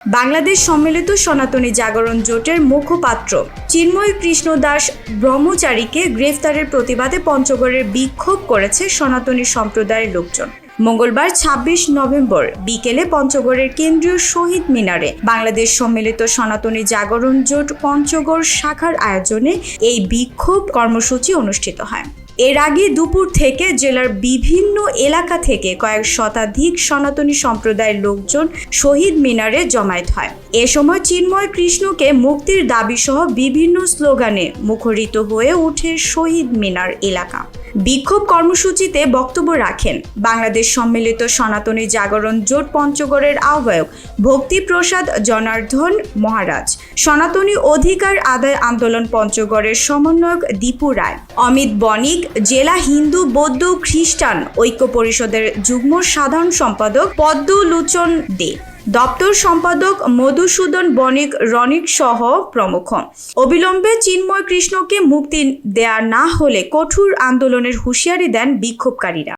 বাংলাদেশ সম্মিলিত সনাতনী জাগরণ জোটের মুখপাত্র চিন্ময় কৃষ্ণ দাস ব্রহ্মচারীকে গ্রেফতারের প্রতিবাদে পঞ্চগড়ের বিক্ষোভ করেছে সনাতনী সম্প্রদায়ের লোকজন। মঙ্গলবার ২৬ নভেম্বর বিকেলে পঞ্চগড়ের কেন্দ্রীয় শহীদ মিনারে বাংলাদেশ সম্মিলিত সনাতনী জাগরণ জোট পঞ্চগড় শাখার আয়োজনে এই বিক্ষোভ কর্মসূচি অনুষ্ঠিত হয়। এর আগে দুপুর থেকে জেলার বিভিন্ন এলাকা থেকে কয়েক শতাধিক সনাতনী সম্প্রদায়ের লোকজন শহীদ মিনারে জমায়েত হয়। এ সময় চিন্ময় কৃষ্ণকে মুক্তির দাবিসহ বিভিন্ন স্লোগানে মুখরিত হয়ে ওঠে শহীদ মিনার এলাকা। বিক্ষোভ কর্মসূচিতে বক্তব্য রাখেন বাংলাদেশ সম্মিলিত সনাতনী জাগরণ জোট পঞ্চগড়ের আহ্বায়ক ভক্তিপ্রসাদ জনার্দন মহারাজ, সনাতনী অধিকার আদায় আন্দোলন পঞ্চগড়ের সমন্বয়ক দীপু রায়, অমিত বণিক, জেলা হিন্দু বৌদ্ধ খ্রিস্টান ঐক্য পরিষদের যুগ্ম সাধারণ সম্পাদক পদ্মলোচন দে, দপ্তর সম্পাদক মধুসূদন বণিক রনিক সহ প্রমুখ। অবিলম্বে চিন্ময় কৃষ্ণকে মুক্তি দেয়া না হলে কঠোর আন্দোলনের হুঁশিয়ারি দেন বিক্ষোভকারীরা।